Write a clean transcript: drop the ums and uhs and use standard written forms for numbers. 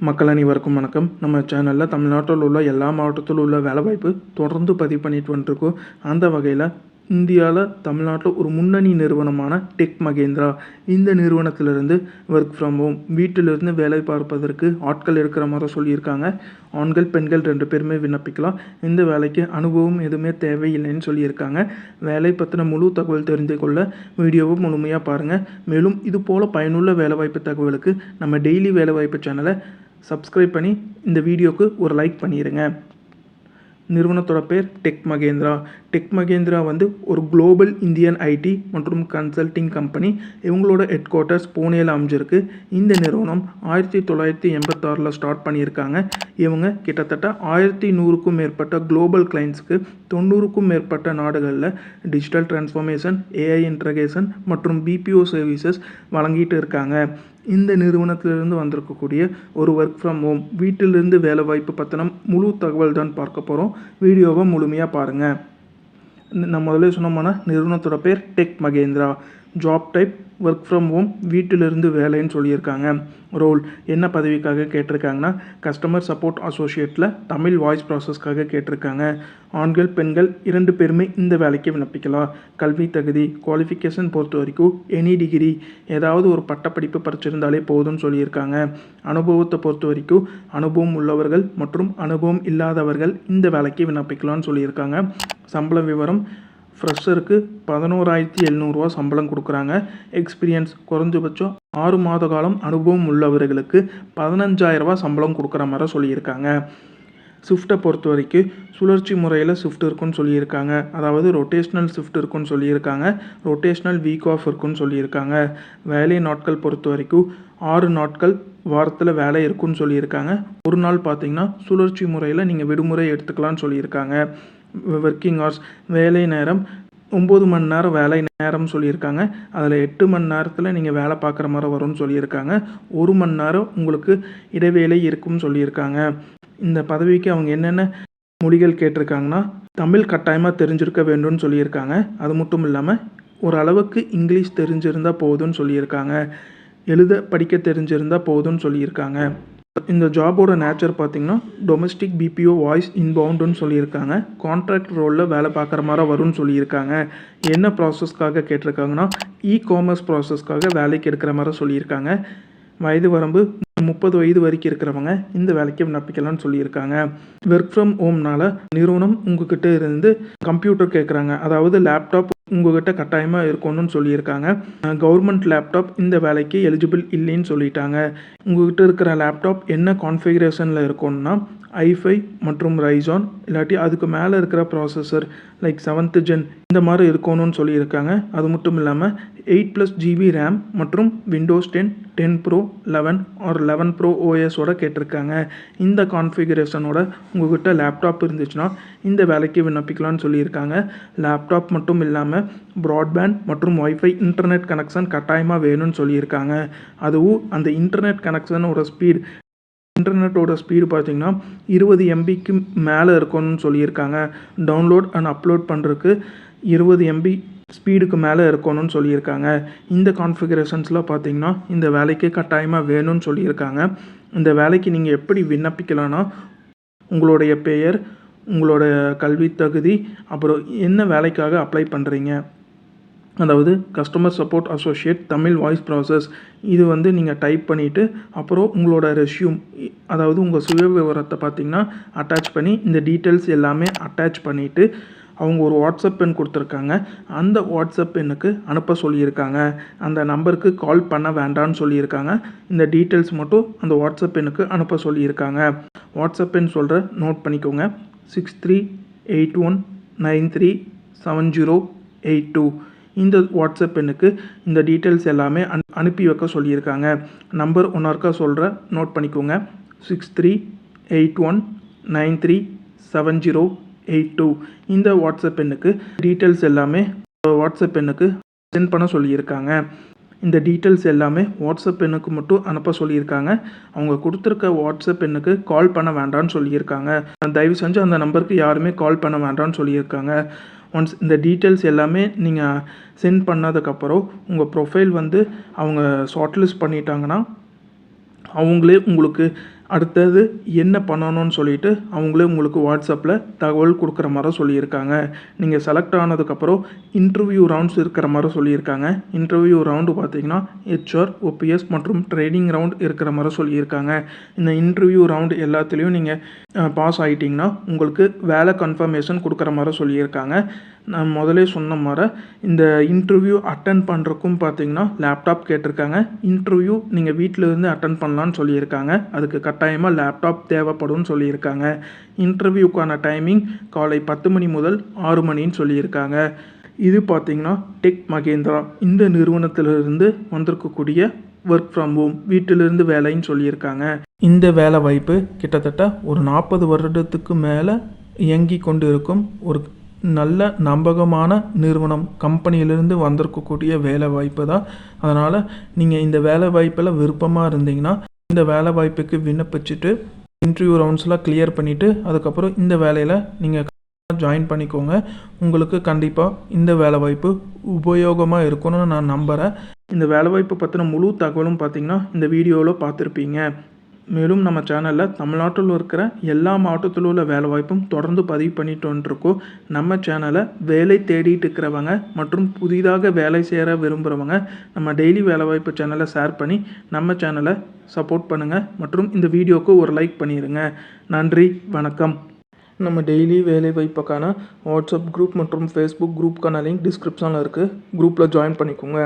மக்கள் அனைவருக்கும் வணக்கம். நம்ம சேனலில் தமிழ்நாட்டில் உள்ள எல்லா மாவட்டத்தில் உள்ள வேலைவாய்ப்பு தொடர்ந்து பதிவு பண்ணிட்டு வந்துருக்கோம். அந்த வகையில் இந்தியாவில் தமிழ்நாட்டில் ஒரு முன்னணி நிறுவனமான டெக் மகேந்திரா, இந்த நிறுவனத்திலிருந்து ஒர்க் ஃப்ரம் ஹோம் வீட்டிலிருந்து வேலை பார்ப்பதற்கு ஆட்கள் எடுக்கிற மாதிரி சொல்லியிருக்காங்க. ஆண்கள் பெண்கள் 2 பேருமே விண்ணப்பிக்கலாம். இந்த வேலைக்கு அனுபவம் எதுவுமே தேவையில்லைன்னு சொல்லியிருக்காங்க. வேலை பற்றின முழு தகவல் தெரிந்து கொள்ள வீடியோவை முழுமையாக பாருங்கள். மேலும் இது போல் பயனுள்ள வேலைவாய்ப்பு தகவலுக்கு நம்ம டெய்லி வேலைவாய்ப்பு சேனலை சப்ஸ்கிரைப் பண்ணி இந்த வீடியோக்கு ஒரு லைக் பண்ணிடுங்க. நிறுவனத்தோட பேர் டெக் மகேந்திரா. டெக் மகேந்திரா ஒரு குளோபல் இந்தியன் ஐடி மற்றும் கன்சல்டிங் கம்பெனி. இவங்களோட ஹெட் குவார்ட்டர்ஸ் புனேல அமைஞ்சிருக்கு. இந்த நிறுவனம் 1986 ஸ்டார்ட் பண்ணியிருக்காங்க. இவங்க கிட்டத்தட்ட 1100க்கும் மேற்பட்ட குளோபல் கிளைண்ட்ஸ்க்கு 90க்கும் மேற்பட்ட நாடுகளில் டிஜிட்டல் டிரான்ஸ்ஃபர்மேஷன், ஏஐ இன்டகிரேஷன் மற்றும் பிபிஓ சர்வீசஸ் வழங்கிட்டு இருக்காங்க. இந்த நிறுவனத்திலிருந்து வந்திருக்கக்கூடிய ஒரு ஒர்க் ஃப்ரம் ஹோம் வீட்டிலிருந்து வேலை வாய்ப்பு பற்றின முழு தகவல் தான் பார்க்க போகிறோம். வீடியோவை முழுமையாக பாருங்கள். நான் முதல்ல சொன்னோம்னா நிறுவனத்தோட பேர் tech Mahindra. Job type work from home வீட்டிலிருந்து வேலைன்னு சொல்லியிருக்காங்க. ரோல் என்ன பதவிக்காக கேட்டிருக்காங்கன்னா கஸ்டமர் சப்போர்ட் அசோசியேட்டில் தமிழ் வாய்ஸ் ப்ராசஸ்க்காக கேட்டிருக்காங்க. ஆண்கள் பெண்கள் 2 பேருமே இந்த வேலைக்கு விண்ணப்பிக்கலாம். கல்வி தகுதி குவாலிஃபிகேஷன் பொறுத்த வரைக்கும் எனி டிகிரி ஏதாவது ஒரு பட்டப்படிப்பு படிச்சிருந்தாலே போதும்னு சொல்லியிருக்காங்க. அனுபவத்தை பொறுத்த வரைக்கும் அனுபவம் உள்ளவர்கள் மற்றும் அனுபவம் இல்லாதவர்கள் இந்த வேலைக்கு விண்ணப்பிக்கலாம்னு சொல்லியிருக்காங்க. சம்பள விவரம் ஃப்ரெஷருக்கு 11,700 சம்பளம் கொடுக்குறாங்க. எக்ஸ்பீரியன்ஸ் குறைஞ்சபட்சம் 6 மாத காலம் அனுபவம் உள்ளவர்களுக்கு 15,000 சம்பளம் கொடுக்குற மாதிரி சொல்லியிருக்காங்க. ஷிஃப்ட்டை பொறுத்த வரைக்கும் சுழற்சி முறையில் ஷிஃப்ட் இருக்குன்னு சொல்லியிருக்காங்க. அதாவது ரொட்டேஷ்னல் ஷிஃப்ட் இருக்குன்னு சொல்லியிருக்காங்க. ரொட்டேஷ்னல் வீக் ஆஃப் இருக்குன்னு சொல்லியிருக்காங்க. வேலை நாட்கள் பொறுத்த வரைக்கும் 6 நாட்கள் வாரத்தில் வேலை இருக்குன்னு சொல்லியிருக்காங்க. ஒரு நாள் பார்த்திங்கன்னா சுழற்சி முறையில் நீங்கள் விடுமுறை எடுத்துக்கலான்னு சொல்லியிருக்காங்க. ஒர்க்கிங் ஹவர்ஸ் வேலை நேரம் 9 மணி நேரம் வேலை நேரம் சொல்லியிருக்காங்க. அதில் 8 மணி நேரத்தில் நீங்கள் வேலை பார்க்குற மாதிரி வரும்னு சொல்லியிருக்காங்க. 1 மணி நேரம் உங்களுக்கு இடைவேளை இருக்குன்னு சொல்லியிருக்காங்க. இந்த பதவிக்கு அவங்க என்னென்ன மொழிகள் கேட்டிருக்காங்கன்னா தமிழ் கட்டாயமாக தெரிஞ்சிருக்க வேண்டும்னு சொல்லியிருக்காங்க. அது மட்டும் இல்லாமல் ஓரளவுக்கு இங்கிலீஷ் தெரிஞ்சிருந்தால் போதும்னு சொல்லியிருக்காங்க. எழுத படிக்க தெரிஞ்சிருந்தால் போதும்னு சொல்லியிருக்காங்க. இந்த ஜாபோட நேச்சர் பார்த்திங்கன்னா டொமஸ்டிக் பிபிஓ வாய்ஸ் இன்பவுண்டுன்னு சொல்லியிருக்காங்க. கான்ட்ராக்ட் ரோலில் வேலை பார்க்குற மாதிரி வரும்னு சொல்லியிருக்காங்க. என்ன ப்ராசஸ்க்காக கேட்டிருக்காங்கன்னா காமர்ஸ் ப்ராசஸ்க்காக வேலைக்கு எடுக்கிற மாதிரி சொல்லியிருக்காங்க. வயது வரம்பு 30 வயது வரைக்கும் இருக்கிறவங்க இந்த வேலைக்கு விண்ணப்பிக்கலாம்னு சொல்லியிருக்காங்க. ஒர்க் ஃப்ரம் ஹோம்னால நிறுவனம் உங்ககிட்ட இருந்து கம்ப்யூட்டர் கேட்குறாங்க. அதாவது லேப்டாப் உங்ககிட்ட கட்டாயமாக இருக்கணும்னு சொல்லியிருக்காங்க. கவர்மெண்ட் லேப்டாப் இந்த வேலைக்கு எலிஜிபிள் இல்லைன்னு சொல்லிட்டாங்க. உங்ககிட்ட இருக்கிற லேப்டாப் என்ன கான்ஃபிகரேஷனில் இருக்கணும்னா i5 மற்றும் ரைசான் இல்லாட்டி அதுக்கு மேலே இருக்கிற ப்ராசஸர் லைக் 7th ஜென் இந்த மாதிரி இருக்கணும்னு சொல்லியிருக்காங்க. அது மட்டும் இல்லாமல் 8+ GB ரேம் மற்றும் விண்டோஸ் 10, 10 Pro, 11 ஆர் 11 Pro OSோட கேட்டிருக்காங்க. இந்த கான்ஃபிகரேஷனோட உங்கள்கிட்ட லேப்டாப் இருந்துச்சுன்னா இந்த வேலைக்கு விண்ணப்பிக்கலாம்னு சொல்லியிருக்காங்க. லேப்டாப் மட்டும் இல்லாமல் ப்ராட்பேண்ட் மற்றும் வைஃபை இன்டர்நெட் கனெக்ஷன் கட்டாயமாக வேணும்னு சொல்லியிருக்காங்க. அதுவும் அந்த இன்டர்நெட் கனெக்ஷனோட இன்டர்நெட்டோட ஸ்பீடு பார்த்திங்கன்னா 20 MBக்கு மேலே இருக்கணும்னு சொல்லியிருக்காங்க. டவுன்லோட் அண்ட் அப்லோட் பண்ணுறதுக்கு 20 MB ஸ்பீடுக்கு மேலே இருக்கணும்னு சொல்லியிருக்காங்க. இந்த கான்ஃபிகரேஷன்ஸ்லாம் பார்த்திங்கன்னா இந்த வேலைக்கு கட்டாயமாக வேணும்னு சொல்லியிருக்காங்க. இந்த வேலைக்கு நீங்கள் எப்படி விண்ணப்பிக்கலாம்னா உங்களுடைய பெயர், உங்களோட கல்வி தகுதி, அப்புறம் என்ன வேலைக்காக அப்ளை பண்ணுறீங்க, அதாவது customer support associate Tamil voice process இது நீங்கள் டைப் பண்ணிவிட்டு அப்புறம் உங்களோட ரெஸ்யூம் அதாவது உங்கள் சுய விவரத்தை பார்த்திங்கன்னா அட்டாச் பண்ணி இந்த டீட்டெயில்ஸ் எல்லாமே அட்டாச் பண்ணிவிட்டு அவங்க ஒரு வாட்ஸ்அப் எண் கொடுத்துருக்காங்க. அந்த வாட்ஸ்அப் எண்ணுக்கு அனுப்ப சொல்லியிருக்காங்க. அந்த நம்பருக்கு கால் பண்ண வேண்டாம்னு சொல்லியிருக்காங்க. இந்த டீட்டெயில்ஸ் மட்டும் அந்த வாட்ஸ்அப் எண்ணுக்கு அனுப்ப சொல்லியிருக்காங்க. வாட்ஸ்அப் எண் சொல்கிற நோட் பண்ணிக்கோங்க. 6381937082. இந்த வாட்ஸ்அப் எண்ணுக்கு இந்த டீட்டெயில்ஸ் எல்லாமே அனுப்பி வைக்க சொல்லியிருக்காங்க. நம்பர் ஒன்னார்க்கா சொல்கிற நோட் பண்ணிக்கோங்க. 6381937082. இந்த வாட்ஸ்அப் எண்ணுக்கு டீட்டெயில்ஸ் எல்லாமே வாட்ஸ்அப் எண்ணுக்கு சென்ட் பண்ண சொல்லியிருக்காங்க. இந்த டீட்டெயில்ஸ் எல்லாமே வாட்ஸ்அப் எண்ணுக்கு மட்டும் அனுப்ப சொல்லியிருக்காங்க. அவங்க கொடுத்துருக்க வாட்ஸ்அப் எண்ணுக்கு கால் பண்ண வேண்டாம்னு சொல்லியிருக்காங்க. தயவு செஞ்சு அந்த நம்பருக்கு யாருமே கால் பண்ண வேண்டாம்னு சொல்லியிருக்காங்க. ஒன்ஸ் இந்த டீட்டெயில்ஸ் எல்லாமே நீங்கள் சென்ட் பண்ணதுக்கப்புறம் உங்கள் ப்ரொஃபைல் அவங்க ஷார்ட்லிஸ்ட் பண்ணிட்டாங்கன்னா அவங்களே உங்களுக்கு அடுத்தது என்ன பண்ணணும்னு சொல்லிட்டு அவங்களே உங்களுக்கு வாட்ஸ்அப்பில் தகவல் கொடுக்குற மாதிரி சொல்லியிருக்காங்க. நீங்கள் செலக்ட் ஆனதுக்கப்புறம் இன்டர்வியூ ரவுண்ட்ஸ் இருக்கிற மாதிரி சொல்லியிருக்காங்க. இன்டர்வியூ ரவுண்டு பார்த்தீங்கன்னா ஹெச்ஆர், OPS மற்றும் ட்ரைனிங் ரவுண்ட் இருக்கிற மாதிரி சொல்லியிருக்காங்க. இந்த இன்டர்வியூ ரவுண்டு எல்லாத்துலேயும் நீங்கள் பாஸ் ஆகிட்டிங்கன்னா உங்களுக்கு வேலை கன்ஃபர்மேஷன் கொடுக்குற மாதிரி சொல்லியிருக்காங்க. நான் முதலே சொன்ன மாதிரி இந்த இன்டர்வியூ அட்டன் பண்ணுறக்கும் பார்த்தீங்கன்னா லேப்டாப் கேட்டிருக்காங்க. இன்டர்வியூ நீங்கள் வீட்டில் இருந்து அட்டன் பண்ணலான்னு சொல்லியிருக்காங்க. அதுக்கு கட்டாயமாக லேப்டாப் தேவைப்படும்னு சொல்லியிருக்காங்க. இன்டர்வியூக்கான டைமிங் காலை 10 மணி முதல் 6 மணின்னு சொல்லியிருக்காங்க. இது பார்த்தீங்கன்னா டெக் மகேந்திரா இந்த நிறுவனத்திலிருந்து வந்திருக்கக்கூடிய ஒர்க் ஃப்ரம் ஹோம் வீட்டிலிருந்து வேலைன்னு சொல்லியிருக்காங்க. இந்த வேலை வாய்ப்பு கிட்டத்தட்ட ஒரு 40 வருடத்துக்கு மேலே இயங்கி கொண்டு இருக்கும் ஒரு நல்ல நம்பகமான நிறுவனம், கம்பெனியிலிருந்து வந்திருக்கக்கூடிய வேலை வாய்ப்பு தான். அதனால் நீங்கள் இந்த வேலை வாய்ப்பில் விருப்பமாக இருந்தீங்கன்னா இந்த வேலை வாய்ப்புக்கு விண்ணப்பிச்சுட்டு இன்டர்வியூ ரவுண்ட்ஸ்லாம் கிளியர் பண்ணிவிட்டு அதுக்கப்புறம் இந்த வேலையில் நீங்கள் ஜாயின் பண்ணிக்கோங்க. உங்களுக்கு கண்டிப்பாக இந்த வேலை வாய்ப்பு உபயோகமாக இருக்கும்னு நான் நம்புகிறேன். இந்த வேலை வாய்ப்பு பற்றின முழு தகவலும் பார்த்திங்கன்னா இந்த வீடியோவில் பார்த்துருப்பீங்க. மேலும் நம்ம சேனலில் தமிழ்நாட்டில் இருக்கிற எல்லா மாவட்டத்தில் உள்ள வேலை வாய்ப்பும் தொடர்ந்து பதிவு பண்ணிட்டு வந்துருக்கோம். நம்ம சேனலை வேலை தேடிட்டு இருக்கிறவங்க மற்றும் புதிதாக வேலை சேர விரும்புகிறவங்க நம்ம டெய்லி வேலை வாய்ப்பு சேனலை ஷேர் பண்ணி நம்ம சேனலை சப்போர்ட் பண்ணுங்கள் மற்றும் இந்த வீடியோவுக்கு ஒரு லைக் பண்ணிடுங்க. நன்றி, வணக்கம். நம்ம டெய்லி வேலை வாய்ப்புக்கான வாட்ஸ்அப் குரூப் மற்றும் ஃபேஸ்புக் குரூப்புக்கான லிங்க் டிஸ்கிரிப்ஷனில் இருக்குது. குரூப்பில் ஜாயின் பண்ணிக்கோங்க.